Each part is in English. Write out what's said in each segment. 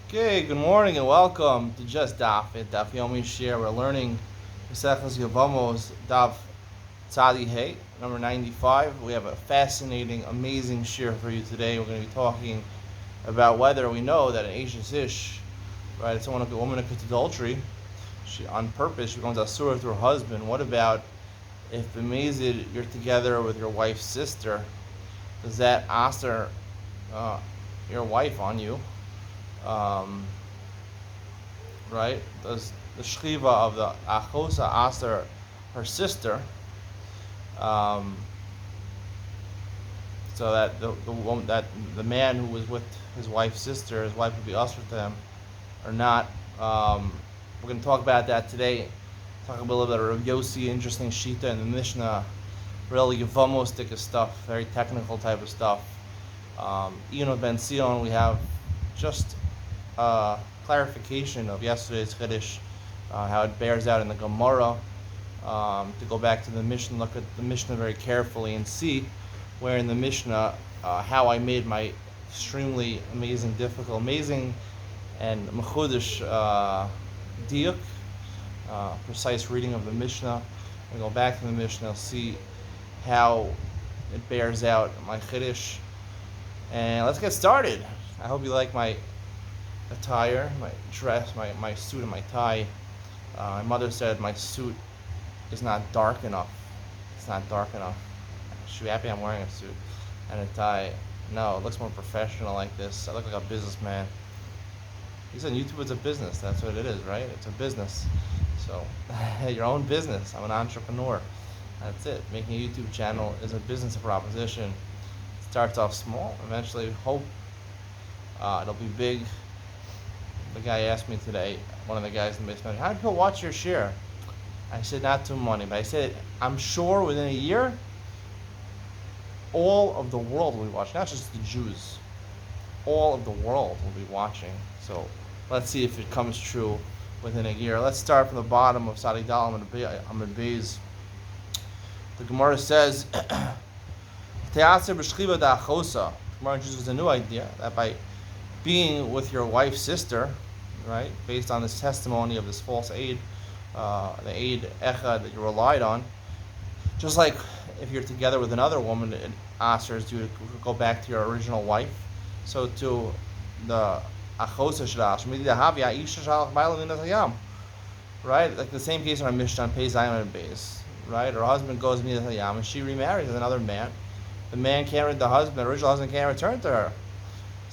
Okay, good morning and welcome to just Daf It, Daf Yevamos. We're learning Yevamos, Daf Hey, number 95. We have a fascinating, amazing shir for you today. We're going to be talking about whether we know that an Ashes Ish, right, it's a woman who commits adultery, she on purpose, she becomes asura to her husband. What about if b'mezid you're together with your wife's sister? Does that aser your wife on you? Um, right? Does the shchiva of the achosa aser her sister, um, so that the man who was with his wife's sister, his wife would be usher to him, or not? We're going to talk about that today. Talk a little bit of Rav Yossi, interesting shita in the Mishnah, really Yevamos stuff, very technical type of stuff. Even with Ben Sion, we have just clarification of yesterday's Chiddush, how it bears out in the Gemara. To go back to the Mishnah, look at the Mishnah very carefully and see where in the Mishnah how I made my extremely amazing and mechudesh diuk, precise reading of the Mishnah. We go back to the Mishnah, see how it bears out my Chiddush. And let's get started. I hope you like my attire, my dress, my suit and my tie. My mother said my suit is not dark enough. It's not dark enough. She'd be happy I'm wearing a suit and a tie. No, it looks more professional like this. I look like a businessman. He said YouTube is a business. That's what it is, right? It's a business. So, your own business. I'm an entrepreneur. That's it. Making a YouTube channel is a business proposition. It starts off small. Eventually, hope it'll be big. The guy asked me today, one of the guys in the basement, how do people watch your share? I said, not too many, but I said, I'm sure within a year, all of the world will be watching, not just the Jews. All of the world will be watching. So let's see if it comes true within a year. Let's start from the bottom of Sadi Dal Amud Beis. The Gemara says, Te'aser b'shchiva da'achosa. Gemara introduces a new idea that by being with your wife's sister, right, based on this testimony of this false aid, the aid echad that you relied on, just like if you're together with another woman, it asers you to go back to your original wife. So to the achosa shalash, right, like the same case in our Mishnah on Pei Zayin and Beis, right? Her husband goes to Hayam and she remarries with another man. The man can't, the original husband can't return to her.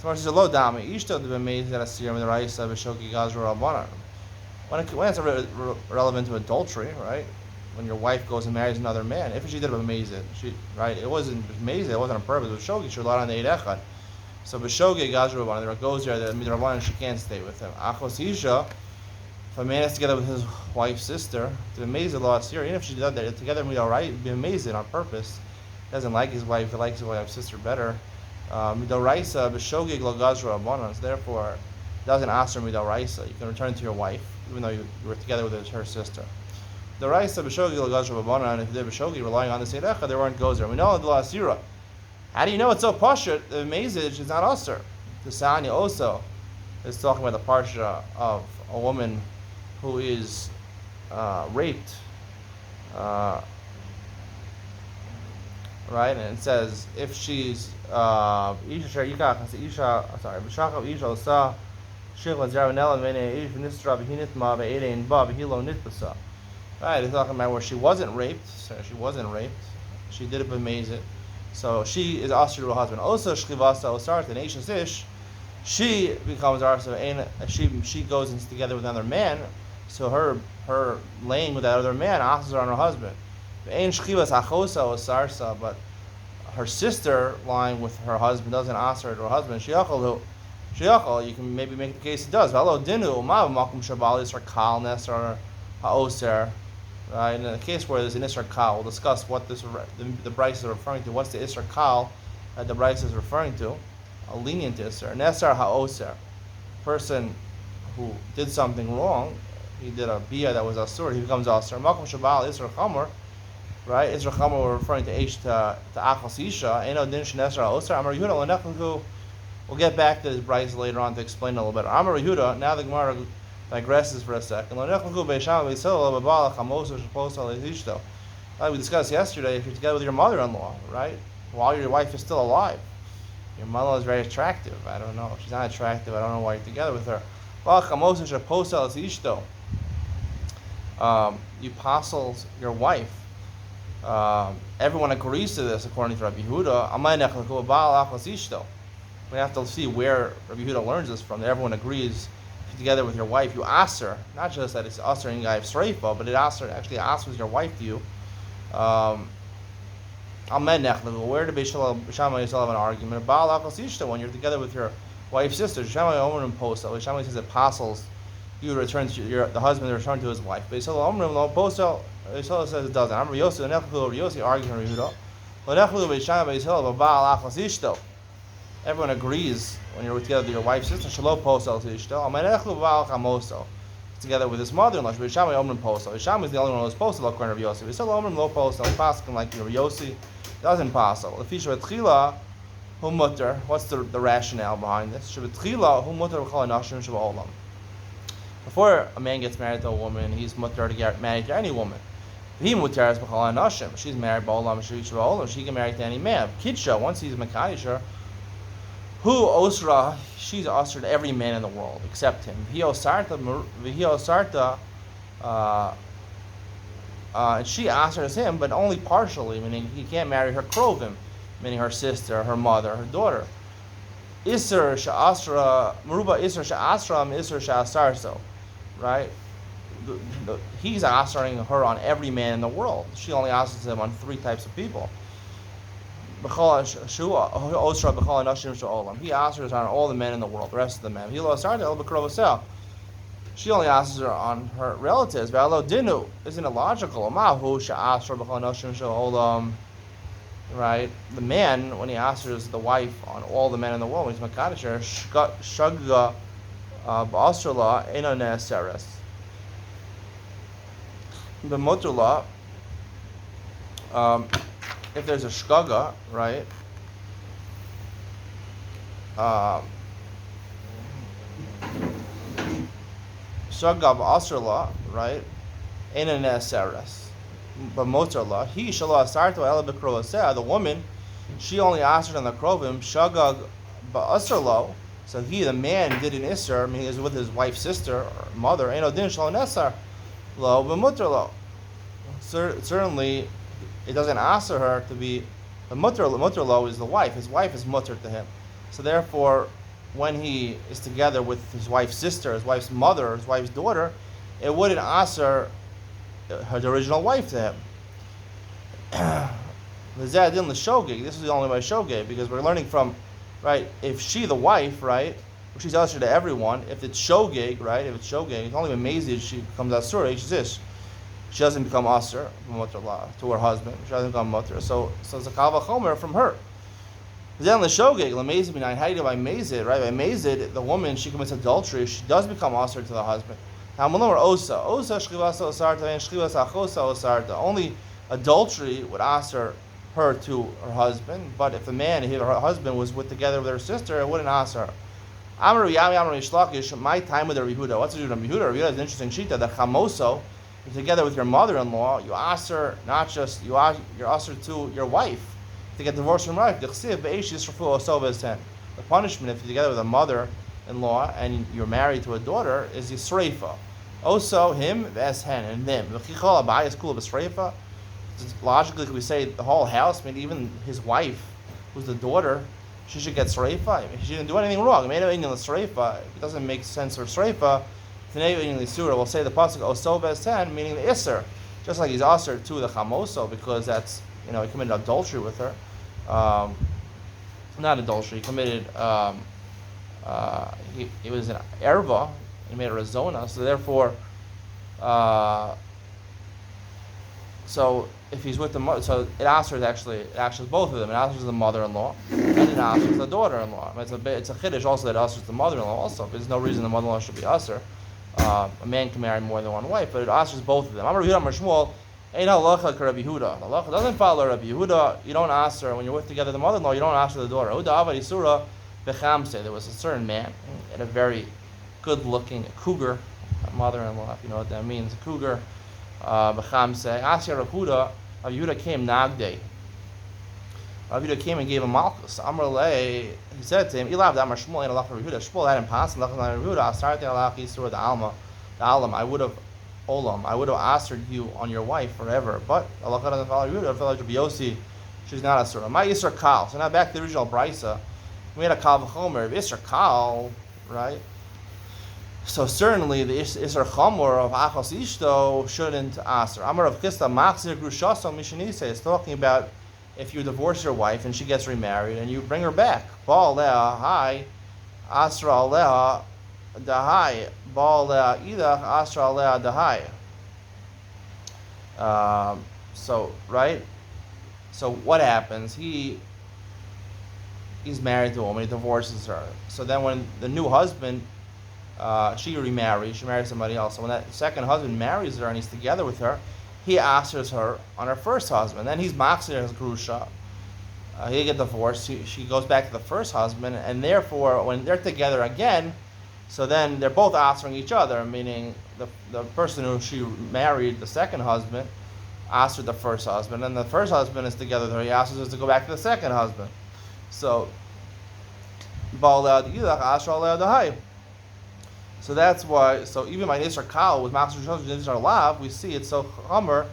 When it's relevant to adultery, right? When your wife goes and marries another man, if she did it b'mezid, right? It wasn't b'mezid, it wasn't on purpose. It was shogi. She relied on the eid echad. So b'shogi gazru rabbanan. There goes there that midrabanan she can't stay with him. Achos isha, if a man is together with his wife's sister, the b'mezid law is here. Even if she did that together, right, b'mezid on purpose. He doesn't like his wife. He likes his wife's sister better. Midoraisa b'shogig lo gazru rabbanan. Therefore, it doesn't ask her midoraisa. You can return to your wife even though you were together with her sister. The Raisa b'shogi lo gazru rabbanan. And if they're b'shogi relying on the seidecha, they weren't gozer. We know the asira. How do you know it's so pashut? The mezid is not usher. The Sanya also is talking about the parsha of a woman who is raped. Right, and it says if she's right, it's talking about where she wasn't raped. So she wasn't raped. She did it b'mezid. So she is asher to her husband. Also shchivasa osart and Ashes Ish. She becomes asher and she goes into together with another man. So her laying with that other man asher on her husband. But her sister lying with her husband doesn't asher to her husband. Shiachal, you can maybe make the case it does. Hello, dinu umav makum shabalis or kal nes or haoser. In the case where there's an isra kal, we'll discuss what the Bryce is referring to. What's the isra kal that the Bryce is referring to? A lenient isra. Nesar haoser, person who did something wrong. He did a bia that was asur. He becomes asur. Makum shabal isra chamor. Right? Isra chamor we're referring to Aish to achos isha. Eno din shenesra haoser. Amar Yehuda lenechlehu We'll get back to this brayso later on to explain a little better. Amar Yehuda, now the Gemara digresses for a second. Like we discussed yesterday, if you're together with your mother-in-law, right, while your wife is still alive, your mother-in-law is very attractive. I don't know. If she's not attractive, I don't know why you're together with her. You apostles, your wife. Everyone agrees to this according to Rabbi Yehuda. We have to see where Rabbi Yehuda learns this from. That everyone agrees. If you're together with your wife, you ask her. Not just that it's aser and guy of sreifa, but it actually asks your wife to you. Where did Beis Shammai have an argument? When you're together with your wife's sister, Shammai Omer and Posel. Shammai says apostles, you return to the husband return to his wife. Beis Omer and Posel. Beis says it doesn't. I'm Yossi. Yossi argues from Yehuda. Everyone agrees when you're together with your wife's sister. Shalom Posel to Ishto. Together with his mother-in-law. Beis Shammai Omer and Posel. Beis Shammai is the only one who's posel according to Rabbi Yossi. Beis Omer and Posel. Paskin like Rabbi Yossi doesn't posel. Lefisha Betchila hu mutter. What's the rationale behind this? Shabetchila hu mutter v'chol nashim shab'olam. Before a man gets married to a woman, he's mutter to get married to any woman. He muteres b'chol nashim. She's married b'olam shab'olam. She can marry to any man. Kidsha, once he's mekadisher, who osra, she's osra to every man in the world except him. And she osras him, but only partially, meaning he can't marry her krovim, meaning her sister, her mother, her daughter. Isser sha'asra, meruba isser sha'asra, isser sha'asarso, right? He's osraing her on every man in the world. She only osras him on 3 types of people. He answers on all the men in the world, the rest of the men. She only answers her on her relatives. Isn't it logical? Right? The man, when he answers the wife on all the men in the world, he's Makadisher, Shagga Ba'asrala Ena Ne'aseres. The Motula, if there's a shkaga, right? Shagav asrla, right? Ena ne'aseres. But motorla, he shala asarto ela b'krovaseh. The woman, she only answered on the krovim. Shagag ba'asrlo. So he, the man, did an isser. I mean, he was with his wife's sister or mother. Eno din shala nesar lo b'motorlo. Certainly, it doesn't answer her to be the mutter is the wife. His wife is mutter to him. So therefore, when he is together with his wife's sister, his wife's mother, his wife's daughter, it wouldn't answer her original wife to him. This is the only way shogeg, because we're learning from, right, if she the wife, right, she's usher to everyone. If it's shogeg, right, it's only when Mazid she becomes asur, this. She doesn't become asur to her husband. She doesn't become mutter. So it's a kal v'chomer from her. Then the shogeg, lemezid b'nayin. How do you do by mazid? Right, by mazid, the woman, she commits adultery. She does become asur to the husband. Now malomar osa shchivasa osarta and shchivasa achosa osarta. Only adultery would asur her to her husband. But if the man, her husband, was together with her sister, it wouldn't asur her. Amar Yami Amar Yishlakish. My time with the Yehuda. What's to do with Yehuda? Yehuda is an interesting shita that chamoso. Together with your mother-in-law, you ask her not just you're asked her to your wife to get divorced from her wife. The punishment if you're together with a mother-in-law and you're married to a daughter is yisreifa. Also him veshen and them. Logically, could we say the whole house, maybe even his wife, who's the daughter, she should get sreifa? I mean, she didn't do anything wrong. If it doesn't make sense for sreifa, we'll say the pasuk oso b'esen, meaning the isser, just like he's aser to the chamoso, because that's, he committed adultery with her. Not adultery, he committed he was an erva, he made a razona, so therefore so if he's with the mother, so it answers both of them. It answers the mother-in-law and it answers the daughter-in-law. It's a chiddush also that answers the mother-in-law also. There's no reason the mother-in-law should be aser. A man can marry more than one wife, but it answers both of them. Amar Yehuda Amar Shmuel, ain't halacha like Rabbi Yehuda. The halacha doesn't follow Rabbi Yehuda. You don't answer when you're with together the mother-in-law. You don't answer the daughter. Uda avad isura Bechamse, there was a certain man, and a very good-looking cougar, mother-in-law, if you know what that means, a cougar. Bechamse, Asya Rav Yehuda came Nagde. Rav Yehuda came and gave him Malchus. Amar Lei, he said to him, Ilav Damar Shmuel, Elach Rav Yehuda, Shmuel had him pass, Elach Rav Yehuda, Asarti Elach Yisur the Alam, I would have answered you on your wife forever, but Allah Rav Yehuda, Rav Yosi, she's not a surah. My Yisr Kal. So now back to the original Brisa. We had a Kal V'chomer. Yisr Kal, right? So certainly the Yisr Chomer of Achos Ishto shouldn't answer. Amar of Kista Machzir Grushaso Mishanise is talking about if you divorce your wife and she gets remarried and you bring her back. Baal Leah, hi. Asra Leah, Dahai. Baal Leah, Idach, Asra Leah, Dahai. So, right? So what happens? He's married to a woman, he divorces her. So then when the new husband, she remarries somebody else. So when that second husband marries her and he's together with her, he asks her on her first husband. Then he's machzir his grusha. He get divorced. She goes back to the first husband, and therefore when they're together again, so then they're both answering each other, meaning the person who she married, the second husband, asked her the first husband, and the first husband is together with her. He asks her to go back to the second husband. So, so that's why. So even my Nisar Kal with Master Nisar Lav, we see it's so chomer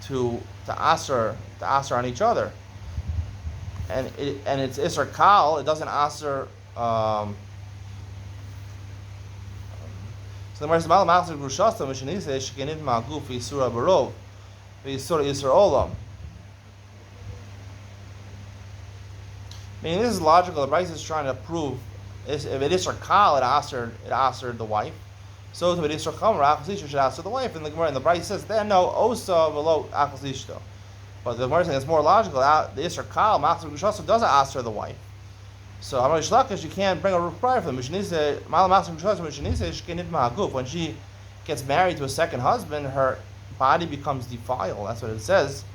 to aser on each other, and it's Isar Kal. It doesn't aser. So the Gemara says, "Mal ma'aser grushasa mishnise shekenit ma'aguf v'isura barov v'isura yisur olam." Meaning this is logical. The Brisa is trying to prove if it is kal, it asered the wife. So if it is chomer, achos should aser the wife. And the Gemara and the Brisa says, "Then no osa v'lo achos ishto." But the Gemara saying it's more logical. The isra kal ma'aser grushasa doesn't aser the wife. So Amar Shlakish, you can't bring a require for them. When she gets married to a second husband, her body becomes defiled. That's what it says.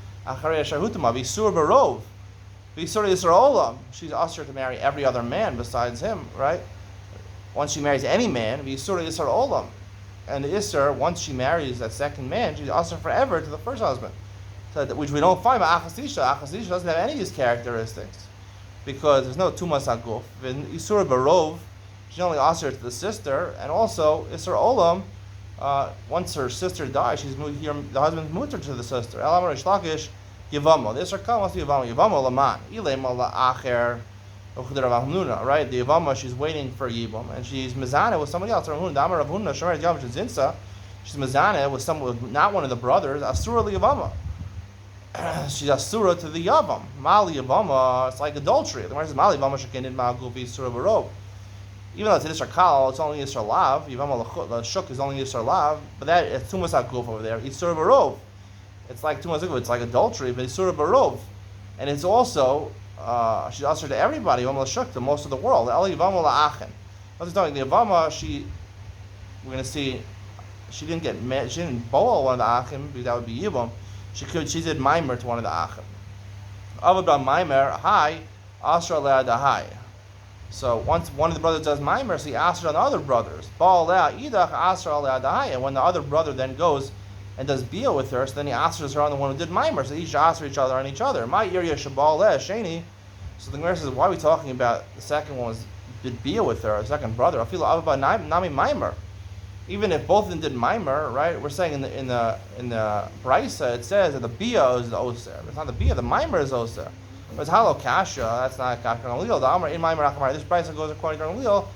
She's ushered to marry every other man besides him, right? Once she marries any man, and the Isser, once she marries that second man, she's ushered forever to the first husband. So which we don't find, but Achasisha doesn't have any of these characteristics. Because there's no tumas aguf. In Isur Barov, she only asks her to the sister, and also Isur Olam, once her sister dies, the husband's mutter to the sister. Elamar Ishlakish, Yevamo. The Isur Kal wants to Yevamo. Yevamo Laman. Ilema La'acher, right? The Yevamo, she's waiting for Yibam, and she's Mizana with somebody else. Damar Ravhuna, Shomer Yom Zinsa, she's Mizana with not one of the brothers, Asura Yevamo. She's asura to the yavam. Mali yavama, it's like adultery. The Gemara says mali yavama shekenid ma'aguf yisura barov. Even though it's Yisra Kal, it's only Yisra Lav. Yevama l'shuk is only Yisra Lav, but that it's tumas aguf over there. Yisura barov. It's like tumas aguf. It's like adultery, but Yisura barov, and it's also she's asura to everybody. Yevama l'shuk to most of the world. El yevama la'achen. What's talking? The yavama, we're going to see, she didn't get married. She didn't boil one of the achim because that would be yivam. She did mimer to one of the achim. Avodah mimer, hi, asra le'ad hi. So once one of the brothers does mimer, so he asks on the other brothers. Baal le'ad idach asra le'ad hi. And when the other brother then goes and does bia with her, so then he asks her on the one who did mimer. So each asks each other on each other. My area shabal le'ad sheni. So the Gemara says, why are we talking about the second one did bia with her, the second brother? I feel avodah nami mimer. Even if both of them did mimer, right? We're saying in the Brisa it says that the bia is the oser. It's not the bia, the mimer is oser. But it's halo kasha. That's not kasha gamliel. The amar in mimer akamar. This Brisa goes according to gamliel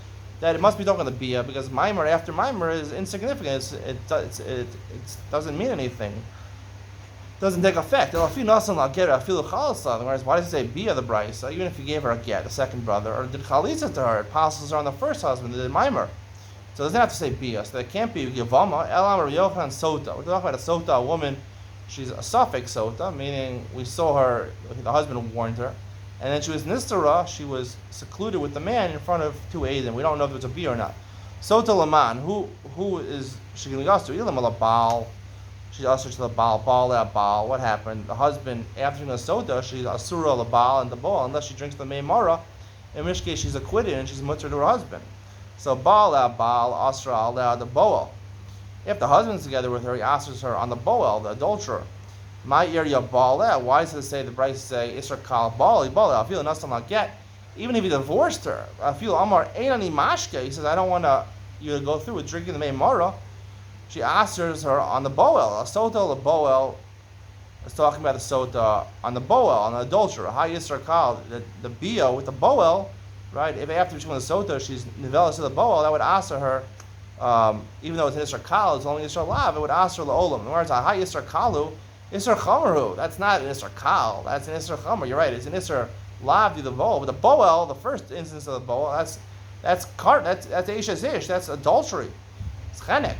that it must be talking the bia because mimer after mimer is insignificant. It doesn't mean anything. It doesn't take effect. Why does it say bia the Brisa? Even if you gave her a get, the second brother, or did chalitza to her, it passes her on the first husband. Did mimer. So it doesn't have to say bia. So there can't be Yevama. Elam or Yochanan Sota. We're talking about a Sota, a woman. She's a suffix Sota, meaning we saw her, the husband warned her. And then she was Nistara, she was secluded with the man in front of two Aiden. We don't know if it's a bia or not. Sota Laman, who is she going to go to? Ilam ala Baal. she's usher to the Baal, Baal. What happened? The husband, after drinking the soda, she's asura the Baal and the Baal, unless she drinks the Meimara, in which case she's acquitted and she's mutter to her husband. So Baal, asra the Baal. If the husband's together with her, he asks her on the Baal, the adulterer. My area Baal. Why does it say, the Bryce say, Isra Kal Baal, I feel enough to get. Even if he divorced her, I feel Amar Einani Mashke. He says, I don't want you to go through with drinking the Meimara. She answers her on the Boel. A Sota, the Boel, is talking about the Sota on the Boel, on the adulterer. Hi Yisra Kal, the Bia with the Boel, right? If after she went to Sota, she's Nivelis to the Boel, that would answer her, even though it's an Yisra Kal, it's only Yisra Lav, it would answer the Olam. In other words, Hi Yisra Kalu, Yisra Chomeru. That's not an Yisra Kal, that's an Yisra Chomer. You're right, it's an Yisra Lav to the Boel. But the Boel, the first instance of the Boel, that's Eishes Ish, that's adultery. It's Chenek.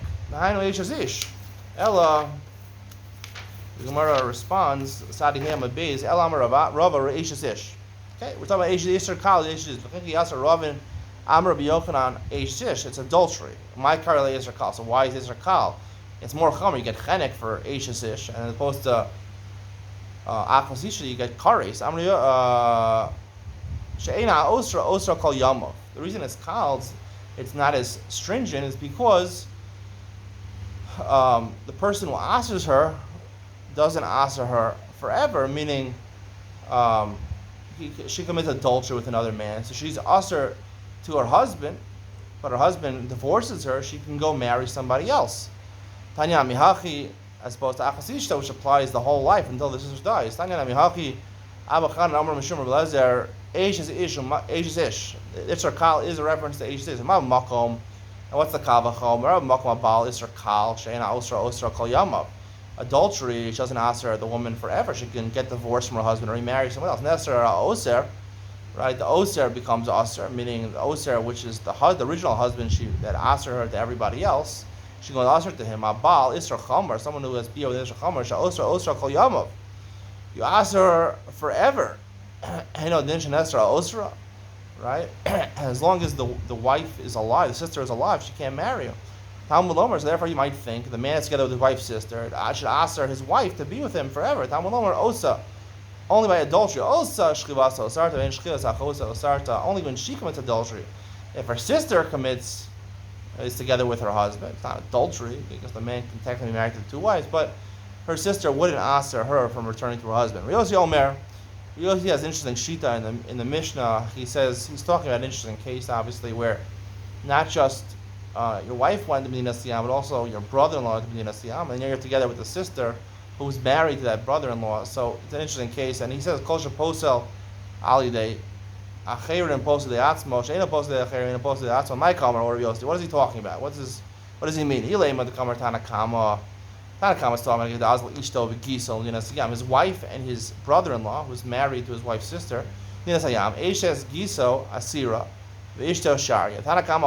Ella, the Gemara responds, Sadi Hema Beis, Ella Amar Rava Eishes Ish. Okay, we're talking about Eishes Ish or Kal, Eishes Ish. V'chiki Yasser Ravin Amar B'Yochanan Eishes Ish. It's adultery. My Karle Eishes Kal. So why is Eishes Kal? It's more Chomer. You get Chenek for Eishes Ish, and as opposed to Achos Isha, you get Kares. Amar She'ena Osra Kal Yamov. The reason it's called, it's not as stringent, is because the person who answers her doesn't answer her forever, meaning she commits adultery with another man. So she's usher to her husband, but her husband divorces her, she can go marry somebody else. Tanya Mihachi, as opposed to Achasishta, which applies the whole life until the sister dies. Tanya Mihachi, Abachan, Amr Mishum, Belezer, Eish is Ish, Eish is Ish. Isra Kal is a reference to Eish is. Makom. And what's the Kavachom? Makom Abal, Isra Kal, Sheina Osra Kal Yamav. Adultery, she doesn't answer the woman forever. She can get divorced from her husband or remarry someone else. Nesra Oser, right? The Oser becomes Oser, meaning the Oser, which is the original husband that answered her to everybody else. She goes Oser to him. Abal, Isra Chomer, someone who has Bia with Isra Chomer, Osra Kal Yamav. You answer her forever. You know, Din Shanesra Osra, right? As long as the wife is alive, the sister is alive, she can't marry him. Talmud Omer, so therefore you might think the man is together with his wife's sister. I should ask his wife to be with him forever. Talmud Omer Osa, only by adultery. Osa Shchivasa Osarta and Shchivas Achosa Osarta, only when she commits adultery. If her sister is together with her husband, it's not adultery because the man can technically be married to two wives, but her sister wouldn't answer her from returning to her husband. Riosi Omer. He has an interesting shita in the Mishnah. He says he's talking about an interesting case, obviously, where not just your wife went to Medina Siyam, but also your brother-in-law went to Medina Siyam, and you're together with the sister who's married to that brother-in-law. So it's an interesting case, and he says Kol Posel Alidei Acherin Posel de Atzmo Sheina Posel de Acherin Posel de Atzmo My Kamar or Yosti. What is he talking about? What does he mean? Ilema the Kamar Tanakama. His wife and his brother-in-law, who's married to his wife's sister, Tanakama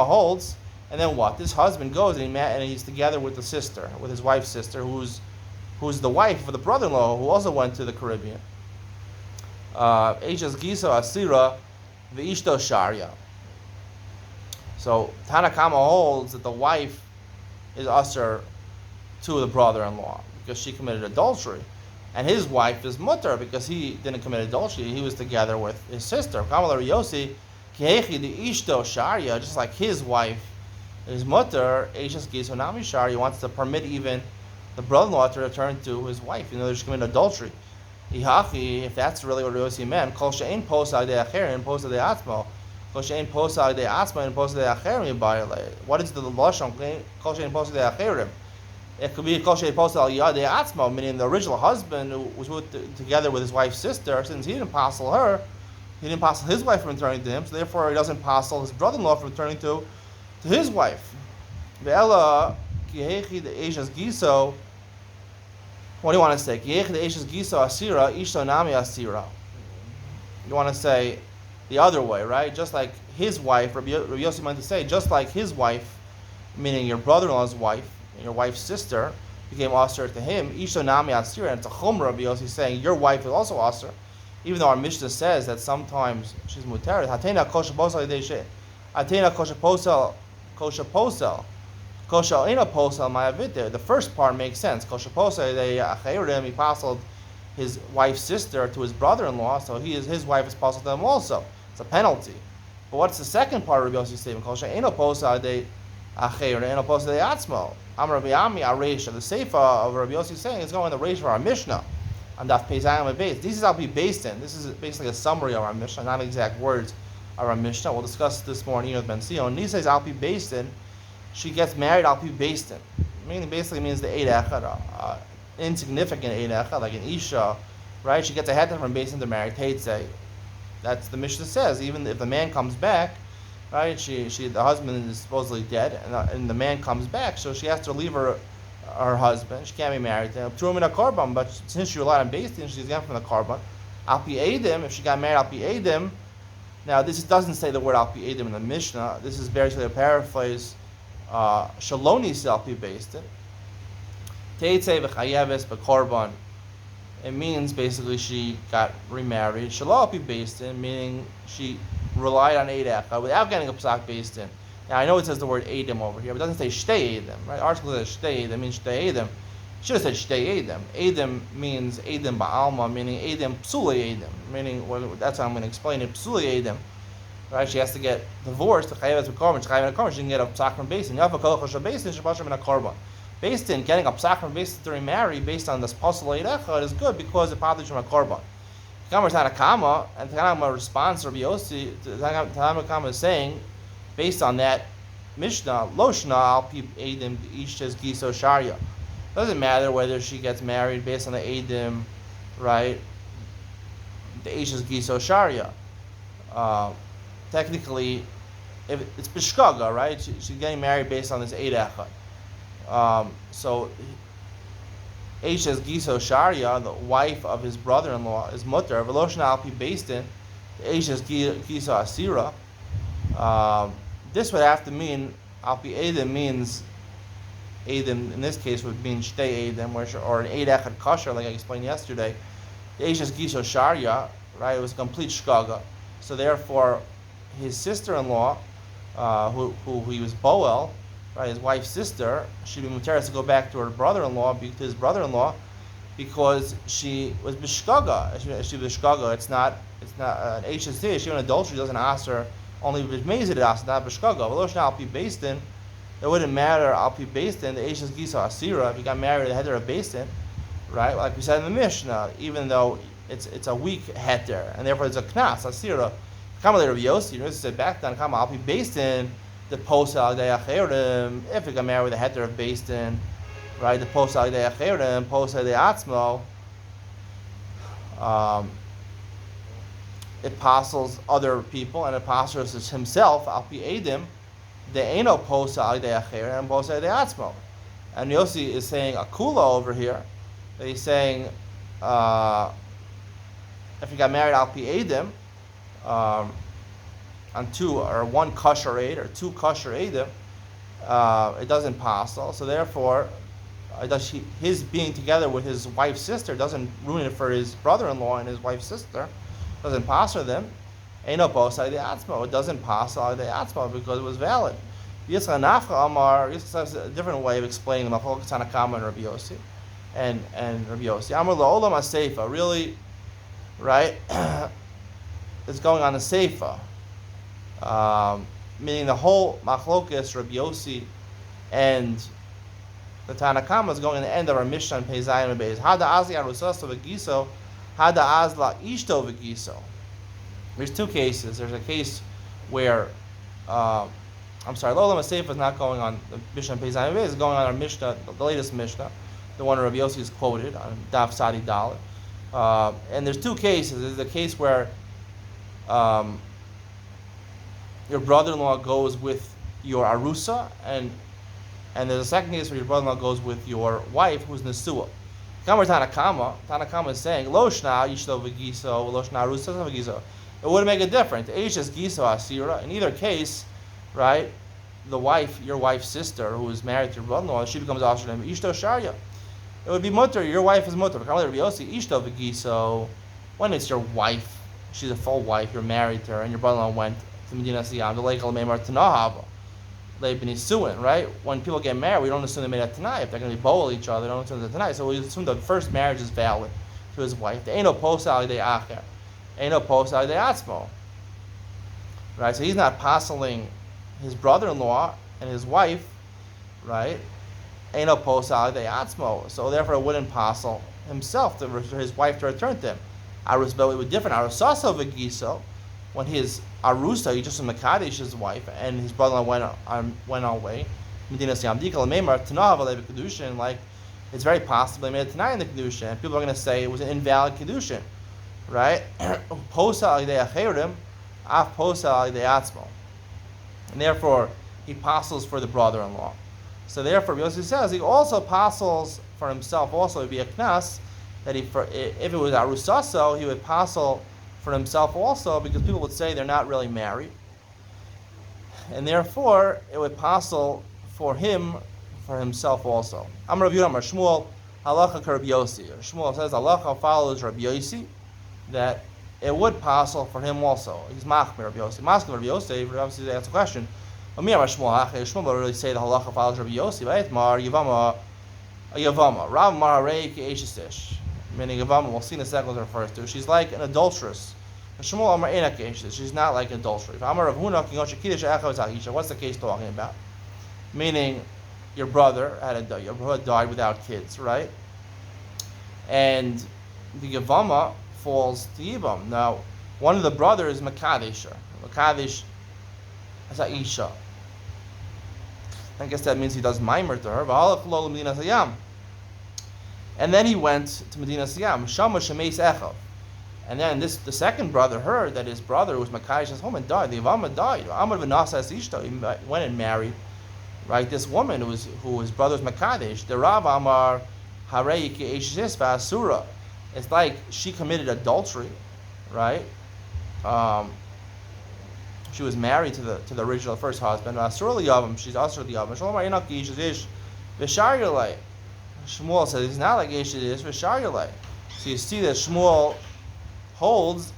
holds, and then what? This husband goes and he's together with the sister, with his wife's sister, who's the wife of the brother-in-law, who also went to the Caribbean. So Tanakama holds that the wife is usher to the brother-in-law because she committed adultery, and his wife is mutter because he didn't commit adultery. He was together with his sister. Just like his wife is mutter, he wants to permit even the brother-in-law to return to his wife, even though she committed adultery. If that's really what Yossi meant, what is the lashon? It could be kol she'ein posel al yadei atzmo, meaning the original husband who was together with his wife's sister. Since he didn't passel her, he didn't passel his wife from returning to him, so therefore he doesn't passel his brother-in-law from returning to his wife. Ve'ela kihechi the eishes giso. What do you want to say? Kihechi the eishes giso asira ishto nami asira. You want to say the other way, right? Just like his wife, Rabbi Yossi meant to say, just like his wife, meaning your brother-in-law's wife, and your wife's sister became asur to him. Isha nami asir, and it's a chumrah. Rabbi Yossi saying your wife is also asur, even though our Mishnah says that sometimes she's mutared. Hatena kosher posel idei she. Hatena kosher posel Kosha ena posel ma'avite. The first part makes sense. Kosha posel they acherim, he pasaled his wife's sister to his brother-in-law, so his wife is pasaled to them also. It's a penalty. But what's the second part of Rabbi Yossi's statement? Kosha ena posel they acherim, ena posel they atzmo. Amar Rabbi Ami areisha. The seifa of Rabbi Yossi is saying is going in the reish of our Mishnah on Daf Pezayim and Beis. These is I'll be based in. This is basically a summary of our Mishnah, not exact words of our Mishnah. We'll discuss this more in with Ben Sion. He says I'll be based in. She gets married, I'll be based in. Meaning basically means the Eid Echad, insignificant Eid Echad, like an Isha, right? She gets a heter from based in to marry Teitzei. That's the Mishnah says. Even if the man comes back, right? The husband is supposedly dead, and the man comes back, so she has to leave her husband. She can't be married to him. Threw him in a korban, but since she relied on based in, she's getting from the korban. Al pi Eidim, if she got married, Al pi Eidim. Now this doesn't say the word Al pi Eidim in the Mishnah. This is basically a paraphrase. Shaloni selfi based it. Teitzei v'chayeves b'korban. It means basically she got remarried. Shalopi based in, meaning she relied on Eid Echad without getting a psak based in. Now I know it says the word Eidim over here, but it doesn't say Shtei Eidim, right? Article says Shtei Eidim means Shtei Eidim. Should have said Shtei Eidim. Eidim means Eidim ba'alma, meaning Eidim psuli Eidim, meaning that's how I'm going to explain it. Psuli Eidim. Right, she has to get divorced. She can get a psak from Beis Din. Beis Din, getting a psak from Beis Din to remarry based on this possible Eid Echad is good because it bothers from a korban. Tanakama, and Tanakama responds to Rabbi Yossi. Tanakama is saying, based on that Mishnah, Loshna al pi Eidim Ishtes Giso Sharia. Doesn't matter whether she gets married based on the Eidim, right? The Ishtes Giso Sharia. Technically, if it's bishkaga, right? She's getting married based on this Eid Echad. So, Eishes Giso Sharia, the wife of his brother-in-law, is mutter. Veloshna alpi based in Eishes Giso Asira. This would have to mean alpi Eidim means Eidim in this case would mean Shtei Eidim, or an Eid Echad kosher, like I explained yesterday. The Eishes Giso Sharia, right? It was a complete shkaga. So therefore, his sister-in-law, who he was Boel, right, his wife's sister, she'd be muteris to go back to her brother-in-law, to his brother-in-law, because she was bishkaga. She was bishkaga. It's not an HSD. She an adultery doesn't ask her only b'mezid ask, not bishkaga. Veloshna al pi based in, it wouldn't matter al pi based in the Eishes Gisa Asira if he got married to the heter of based in, right? Like we said in the Mishnah, even though it's a weak heter, and therefore it's a knas Asira. Kamalei Rabbi Yossi, Yossi said back then, I'll be based in the post al acherim. If he got married with a heter of based in, right? The post al acherim, post al atzmo. It apostles other people and it apostles himself. Al pi Eidim, there ain't no post al acherim and post al atzmo. And Yossi is saying akula over here. He's saying if he got married al pi Eidim. On two or one kosher aid or two kosher eidim, it doesn't pass. So therefore, his being together with his wife's sister doesn't ruin it for his brother-in-law and his wife's sister. Doesn't pass for them. Ain't no posai de atzmo. It doesn't pass de atzmo because it was valid. Yitzchak Nafcha Amar. Yitzchak has a different way of explaining the Machlokes Tanakama and Rabbi Yossi, and Rabbi Yossi. Amar la'olam aseifa. Really, right? Is going on the Seifa, meaning the whole Machlokes, Rabbi Yossi, and the Tanakama is going to the end of our Mishnah and Pezayim and Beis. Hada azli arusaso v'giso, hada azla ishto v'giso. There's two cases. There's a case where, Lolam Seifa is not going on the Mishnah and Pezayim and Beis. It's going on our Mishnah, the latest Mishnah, the one Rabbi Yossi is quoted on Daf Sadi Dalet. And there's two cases. There's the case where your brother-in-law goes with your arusa, and there's a second case where your brother-in-law goes with your wife, who's nesua. Tanakama is saying, Lo shna yishlo v'giso, lo shna arusa v'giso. It wouldn't make a difference. Eishes giso asira. In either case, right, the wife, your wife's sister, who is married to your brother-in-law, she becomes asher name ishto sharia. It would be mutter. Your wife is mutter. Ishto v'giso. When it's your wife, she's a full wife, you're married to her, and your brother-in-law went to Medina Siyam, the Lake Al-Meimar Tanahava. Leibnisuin, right? When people get married, we don't assume they made a tanai. If they're going to be bowl each other, we don't assume it's a tanai. So we assume the first marriage is valid to his wife. There ain't no posal de acher, ain't no posal de atzmo, right? So he's not apostling his brother-in-law and his wife, right? Ain't no posal de atzmo. So therefore, it wouldn't apostle himself to his wife to return to him. Arus, but it would different. Arusasa v'giso, when his arusa, he just makadesh his wife, and his brother-in-law went on way. Medina Siyamdika l'meimar tanav alei kedushin. Like, it's very possible they made a tanai in the kedushin, and people are going to say it was an invalid kedushin, right? Posa al yidei acherim, af posa al yidei atzmo, and therefore he apostles for the brother-in-law. So therefore, Yossi says he also apostles for himself. Also, it would be a knas that if it was arusaso, he would apostle for himself also, because people would say they're not really married, and therefore it would apostle for him, for himself also. Amar Rav Yehuda Amar Shmuel halacha Rabbi Yossi. Shmuel says halacha follows Rabbi Yossi, that it would apostle for him also. He's machmir Rabbi Yossi. Machmir Rabbi Yossi. Rabbi Yossi asks a question. Shmuel will really say the halacha follows Rabbi Yossi, right? Mar Yevama. Rav Mar Harei Ke'eshesish. Meaning Yevama, we'll see in a second what it refers to. She's like an adulteress. Shmuel Amar Eina Ke'eshesish. She's not like adultery. Amar Rav Huna Kinyosh Kiddush Echav Zahisha. What's the case talking about? Meaning, your brother died without kids, right? And the Yevama falls to Yibam. Now, one of the brothers is Makadesh. Makadesh as Aisha. I guess that means he does mimer to her. And then he went to Medina Siyam. Shama Shemeis Echav. And then the second brother heard that his brother was Makadesh's home and died. The Yevama died. Amar v'nasa es ishto. He went and married, right, this woman who his brother's Makadesh. The Rav Amar Harei Ke'eshis v'asura. It's like she committed adultery, right? She was married to the original first husband. Asur liyavam. She's asur liyavam. Shalom ayinak ish v'shar yalei. Shmuel says he's not like ish v'shar yalei. So you see that Shmuel holds,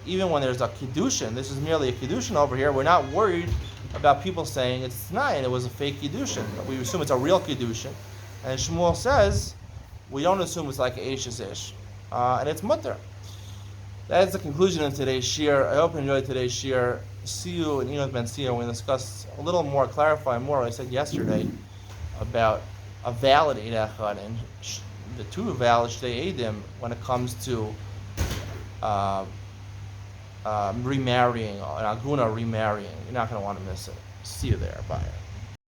even when there's a kiddushin, this is merely a kiddushin over here, we're not worried about people saying it's tonight and it was a fake kiddushin. We assume it's a real kiddushin. And Shmuel says, we don't assume it's like ish, and it's mutter. That is the conclusion of today's shir. I hope you enjoyed today's shir. See you in Enoch Ben Sir when we discuss a little more, clarify more what I said yesterday about a valid Eid Echad and the two valid Shtei Eidim when it comes to remarrying, an aguna remarrying. You're not going to want to miss it. See you there. Bye.